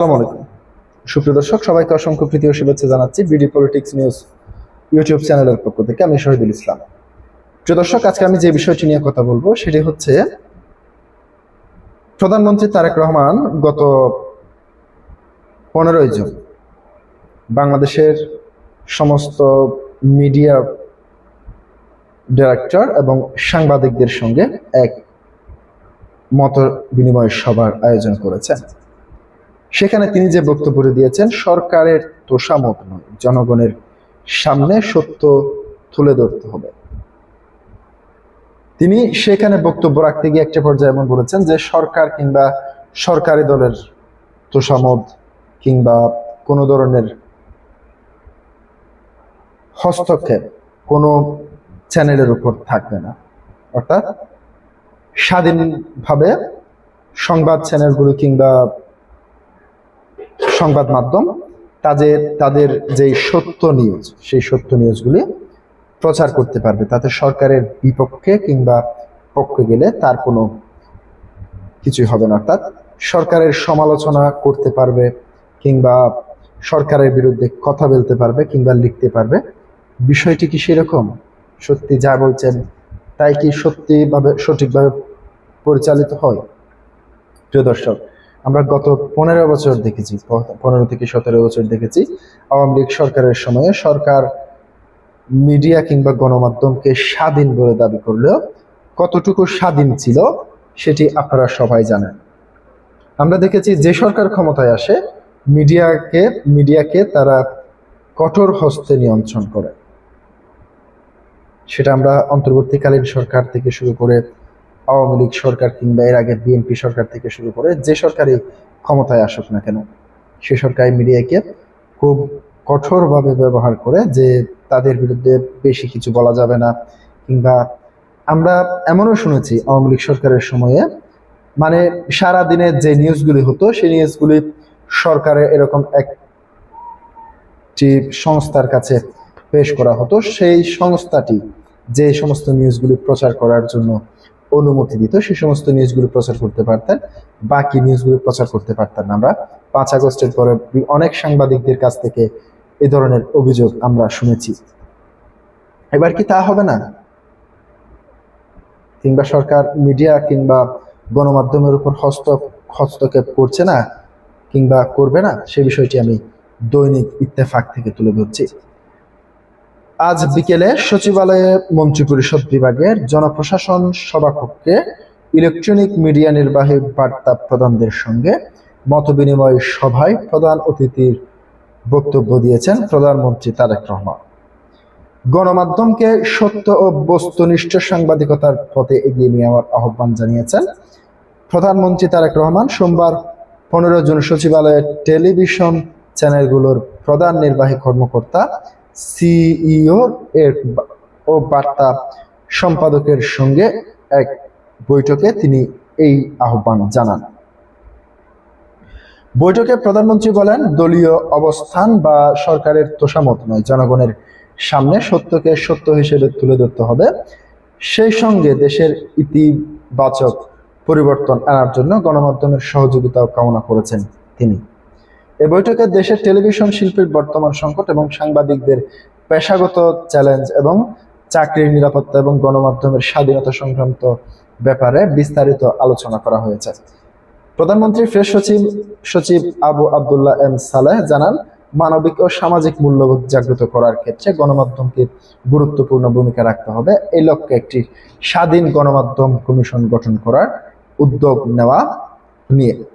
আসসালামু আলাইকুম সুপ্রিয় দর্শক, সবাইকে অসংখ্য প্রীতি ও শুভেচ্ছা জানাচ্ছি বিডি পলিটিক্স নিউজ ইউটিউব চ্যানেলের পক্ষ থেকে। আমি শহীদুল ইসলাম। প্রিয় দর্শক, আজকে আমি যে বিষয়টি নিয়ে কথা বলবো সেটি হচ্ছে প্রধানমন্ত্রী তারেক রহমান গত 15 জুন বাংলাদেশের সমস্ত মিডিয়া ডাইরেক্টর এবং সাংবাদিকদের সঙ্গে এক মত বিনিময় সভার আয়োজন করেছেন। সেখানে তিনি যে বক্তব্যটি দিয়েছেন, সরকারের তোষামত নয়, জনগণের সামনে সত্য তুলে ধরতে হবে। তিনি সেখানে বক্তব্য রাখতে গিয়ে একটা পর্যায়ে এমন বলেছেন যে সরকার কিংবা সরকারি দলের তোষামত কিংবা কোনো ধরনের হস্তক্ষেপ কোনো চ্যানেলের উপর থাকবে না। অর্থাৎ স্বাধীনভাবে সংবাদ চ্যানেলগুলো কিংবা সংবাদ মাধ্যম তাদের যে সত্য নিউজ, সেই সত্য নিউজগুলি প্রচার করতে পারবে। তাতে সরকারের বিপক্ষে কিংবা পক্ষে গেলে তার কোনো কিছুই হবে না। অর্থাৎ সরকারের সমালোচনা করতে পারবে কিংবা সরকারের বিরুদ্ধে কথা বলতে পারবে কিংবা লিখতে পারবে। বিষয়টি কি সেরকম? সত্যি যা বলছেন তাই কি সঠিকভাবে পরিচালিত হয়? প্রিয় দর্শক, আমরা গত 15 বছর দেখেছি, 15 থেকে 17 বছর দেখেছি আওয়ামী লীগ সরকারের সময়ে সরকার মিডিয়া কিংবা গণমাধ্যমকে স্বাধীন বলে দাবি করলেও কতটুকু স্বাধীন ছিল সেটি আপনারা সবাই জানেন। আমরা দেখেছি যে সরকার ক্ষমতায় আসে মিডিয়াকে তারা কঠোর হস্তে নিয়ন্ত্রণ করে। সেটা আমরা অন্তর্বর্তীকালীন সরকার থেকে শুরু করে আওয়ামী লীগ সরকার কিংবা এর আগে বিএনপি সরকার থেকে শুরু করে যে সরকারই ক্ষমতায় আসুক না কেন, সে সরকারি মিডিয়াকে খুব কঠোরভাবে ব্যবহার করে যে তাদের বিরুদ্ধে বেশি কিছু বলা যাবে না। কিংবা আমরা এমনও শুনেছি আওয়ামী লীগ সরকারের সময়ে মানে সারাদিনে যে নিউজগুলি হতো সেই নিউজগুলি সরকারের এরকম একটি সংস্থার কাছে পেশ করা হতো। সেই সংস্থাটি যে সমস্ত নিউজগুলি প্রচার করার জন্য অনুমতি দিত সেই সমস্ত নিউজগুলো প্রচার করতে পারতেন, বাকি নিউজগুলো প্রচার করতে পারতেন না। আমরা 5 আগস্টের পরে অনেক সাংবাদিকদের কাছ থেকে এ ধরনের অভিযোগ আমরা শুনেছি। এবার কি তা হবে না? কিংবা সরকার মিডিয়া কিংবা গণমাধ্যমের উপর হস্তক্ষেপ করছে না কিংবা করবে না, সে বিষয়টি আমি দৈনিক ইত্তেফাক থেকে তুলে ধরছি। আজ বিকেলে সচিবালয়ে মন্ত্রিপরিষদ বিভাগের জনপ্রশাসন সভাকক্ষে ইলেকট্রনিক মিডিয়া নির্বাহী বার্তা প্রদানদের সঙ্গে মতবিনিময় সভায় প্রধান অতিথির বক্তব্য দিয়েছেন প্রধানমন্ত্রী তারেক রহমান। গণমাধ্যমকে সত্য ও বস্তুনিষ্ঠ সাংবাদিকতার পথে এগিয়ে নেওয়ার আহ্বান জানিয়েছেন প্রধানমন্ত্রী তারেক রহমান। সোমবার 15 জুন সচিবালয়ের টেলিভিশন চ্যানেলগুলোর প্রধান নির্বাহী কর্মকর্তা, সিইও ও বার্তা সম্পাদকের সঙ্গে এক বৈঠকে তিনি এই আহ্বান জানান। বৈঠকে প্রধানমন্ত্রী বলেন, দলীয় অবস্থান বা সরকারের তোষামত নয়, জনগণের সামনে সত্যকে সত্য হিসেবে তুলে ধরতে হবে। সেই সঙ্গে দেশের ইতিবাচক পরিবর্তন আনার জন্য গণমাধ্যমের সহযোগিতাও কামনা করেছেন তিনি। এ বৈঠকে দেশের টেলিভিশন শিল্পের বর্তমান সংকট এবং সাংবাদিকদের পেশাগত চ্যালেঞ্জ এবং চাকরির নিরাপত্তা এবং গণমাধ্যমের স্বাধীনতা সংক্রান্ত ব্যাপারে বিস্তারিত আলোচনা করা হয়েছে। প্রধানমন্ত্রীর প্রেস সচিব আবু আবদুল্লাহ এম সালেহ জানান, মানবিক ও সামাজিক মূল্যবোধ জাগ্রত করার ক্ষেত্রে গণমাধ্যমকে গুরুত্বপূর্ণ ভূমিকা রাখতে হবে। এই লক্ষ্যে একটি স্বাধীন গণমাধ্যম কমিশন গঠন করার উদ্যোগ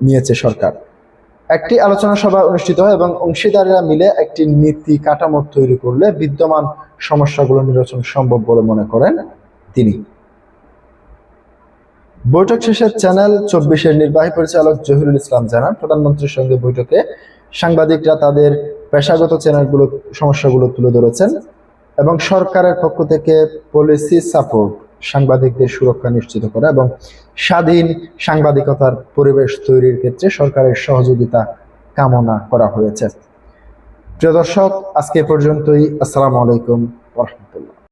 নিয়েছে সরকার। একটি আলোচনা সভা অনুষ্ঠিত হয় এবং অংশীদারেরা মিলে একটি নীতি কাঠামো তৈরি করলে বিদ্যমান সমস্যাগুলো নিরসন সম্ভব বলে মনে করেন তিনি। বৈঠক শেষে চ্যানেল 24-এর নির্বাহী পরিচালক জহিরুল ইসলাম জানান, প্রধানমন্ত্রীর সঙ্গে বৈঠকে সাংবাদিকরা তাদের পেশাগত চ্যানেলগুলোর সমস্যাগুলো তুলে ধরেছেন এবং সরকারের পক্ষ থেকে পলিসি সাপোর্ট, সাংবাদিকদের সুরক্ষা নিশ্চিত করা এবং স্বাধীন সাংবাদিকতার পরিবেশ তৈরির ক্ষেত্রে সরকারের সহযোগিতা কামনা করা হয়েছে। প্রিয় দর্শক, আজকে পর্যন্তই। আসসালামু আলাইকুম ওয়া রাহমাতুল্লাহ।